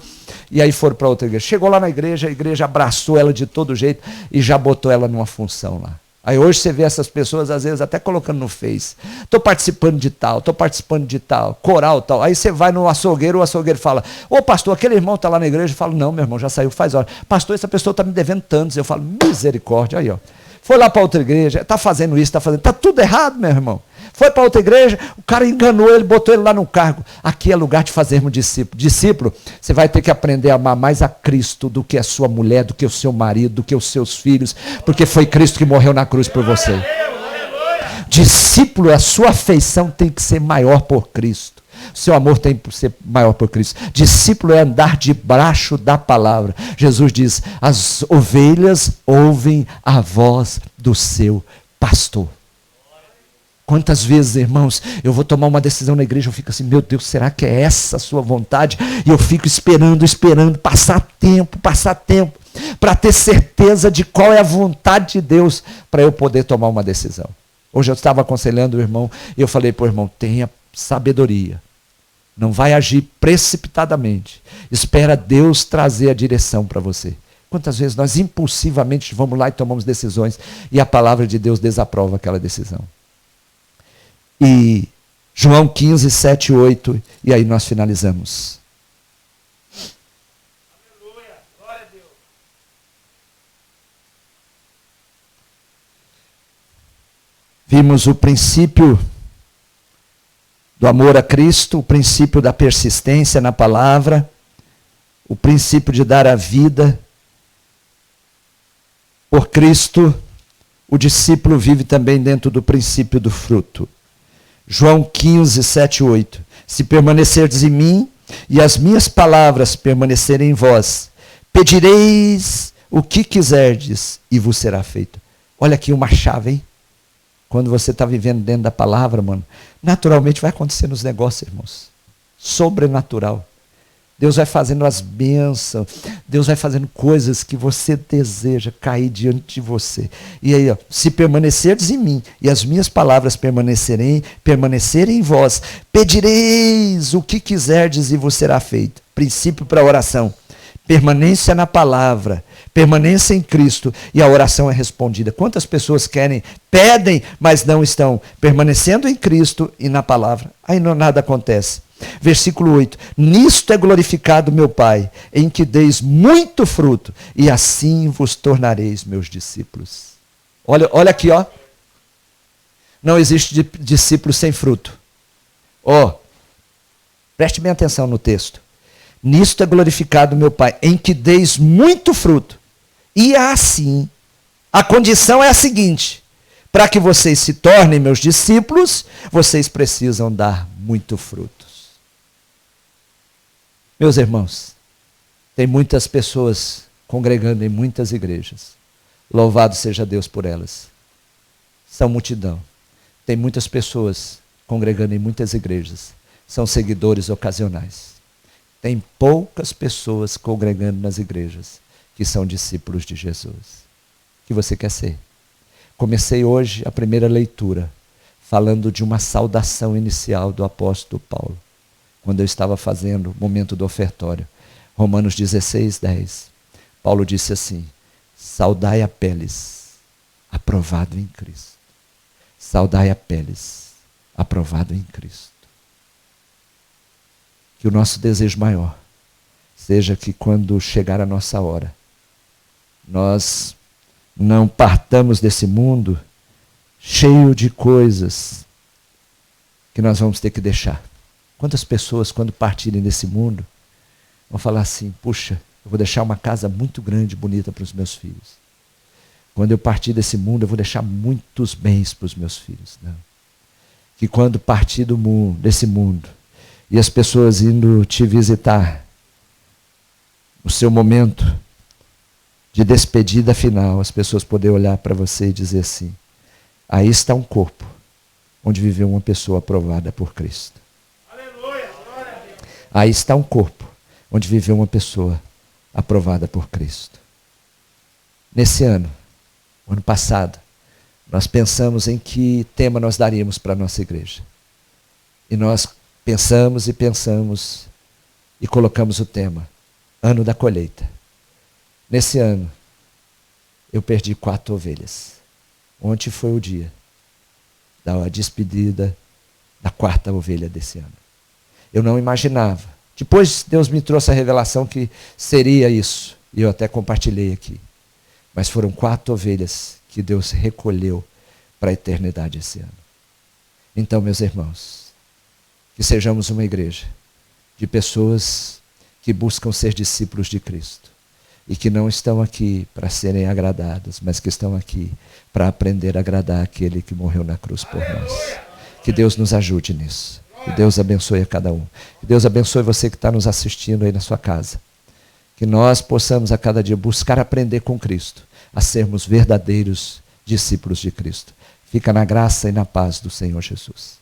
e aí foram para outra igreja. Chegou lá na igreja, a igreja abraçou ela de todo jeito e já botou ela numa função lá. Aí hoje você vê essas pessoas, às vezes, até colocando no Face. Estou participando de tal, coral tal. Aí você vai no açougueiro, o açougueiro fala, ô pastor, aquele irmão está lá na igreja. Eu falo, não, meu irmão, já saiu faz hora. Pastor, essa pessoa está me devendo tantos. Eu falo, misericórdia, aí ó. Foi lá para outra igreja, está fazendo isso, está tudo errado, meu irmão. Foi para outra igreja, o cara enganou ele, botou ele lá no cargo. Aqui é lugar de fazermos discípulo. Discípulo, você vai ter que aprender a amar mais a Cristo do que a sua mulher, do que o seu marido, do que os seus filhos, porque foi Cristo que morreu na cruz por você. Discípulo, a sua afeição tem que ser maior por Cristo. O seu amor tem que ser maior por Cristo. Discípulo é andar debaixo da palavra. Jesus diz, as ovelhas ouvem a voz do seu pastor. Quantas vezes, irmãos, eu vou tomar uma decisão na igreja, eu fico assim, meu Deus, será que é essa a sua vontade? E eu fico esperando, passar tempo, para ter certeza de qual é a vontade de Deus, para eu poder tomar uma decisão. Hoje eu estava aconselhando o irmão, e eu falei para o irmão, tenha sabedoria, não vai agir precipitadamente, espera Deus trazer a direção para você. Quantas vezes nós impulsivamente vamos lá e tomamos decisões, e a palavra de Deus desaprova aquela decisão. E João 15, 7, 8, e aí nós finalizamos. Aleluia, glória a Deus. Vimos o princípio do amor a Cristo, o princípio da persistência na palavra, o princípio de dar a vida por Cristo. O discípulo vive também dentro do princípio do fruto. João 15, 7, 8. Se permanecerdes em mim e as minhas palavras permanecerem em vós, pedireis o que quiserdes e vos será feito. Olha aqui uma chave, hein? Quando você está vivendo dentro da palavra, mano, naturalmente vai acontecer nos negócios, irmãos. Sobrenatural. Deus vai fazendo as bênçãos, Deus vai fazendo coisas que você deseja cair diante de você. E aí, ó, se permanecerdes em mim e as minhas palavras permanecerem em vós, pedireis o que quiserdes e vos será feito. Princípio para a oração. Permanência na palavra, permanência em Cristo e a oração é respondida. Quantas pessoas pedem, mas não estão permanecendo em Cristo e na palavra? Aí não, nada acontece. Versículo 8. Nisto é glorificado meu Pai, em que deis muito fruto, e assim vos tornareis meus discípulos. Olha aqui, ó. Não existe discípulo sem fruto. Preste bem atenção no texto. Nisto é glorificado meu Pai, em que deis muito fruto. E assim, a condição é a seguinte: para que vocês se tornem meus discípulos, vocês precisam dar muito frutos. Meus irmãos, tem muitas pessoas congregando em muitas igrejas. Louvado seja Deus por elas. São multidão. Tem muitas pessoas congregando em muitas igrejas. São seguidores ocasionais. Tem poucas pessoas congregando nas igrejas que são discípulos de Jesus. O que você quer ser? Comecei hoje a primeira leitura falando de uma saudação inicial do apóstolo Paulo, quando eu estava fazendo o momento do ofertório. Romanos 16, 10. Paulo disse assim: saudai Apeles, aprovado em Cristo. Saudai Apeles, aprovado em Cristo. Que o nosso desejo maior seja que quando chegar a nossa hora, nós não partamos desse mundo cheio de coisas que nós vamos ter que deixar. Quantas pessoas, quando partirem desse mundo, vão falar assim: puxa, eu vou deixar uma casa muito grande, bonita para os meus filhos. Quando eu partir desse mundo, eu vou deixar muitos bens para os meus filhos. Não. Que quando partir desse mundo, e as pessoas indo te visitar, no seu momento de despedida final, as pessoas poderem olhar para você e dizer assim: aí está um corpo onde viveu uma pessoa aprovada por Cristo. Aleluia, glória a Deus. Aí está um corpo onde viveu uma pessoa aprovada por Cristo. Nesse ano, o ano passado, nós pensamos em que tema nós daríamos para a nossa igreja. E nós pensamos e colocamos o tema: ano da colheita. Nesse ano, eu perdi 4 ovelhas. Ontem foi o dia da despedida da 4ª ovelha desse ano. Eu não imaginava. Depois Deus me trouxe a revelação que seria isso. E eu até compartilhei aqui. Mas foram 4 ovelhas que Deus recolheu para a eternidade esse ano. Então, meus irmãos, que sejamos uma igreja de pessoas que buscam ser discípulos de Cristo e que não estão aqui para serem agradadas, mas que estão aqui para aprender a agradar aquele que morreu na cruz por nós. Que Deus nos ajude nisso. Que Deus abençoe a cada um. Que Deus abençoe você que está nos assistindo aí na sua casa. Que nós possamos a cada dia buscar aprender com Cristo a sermos verdadeiros discípulos de Cristo. Fica na graça e na paz do Senhor Jesus.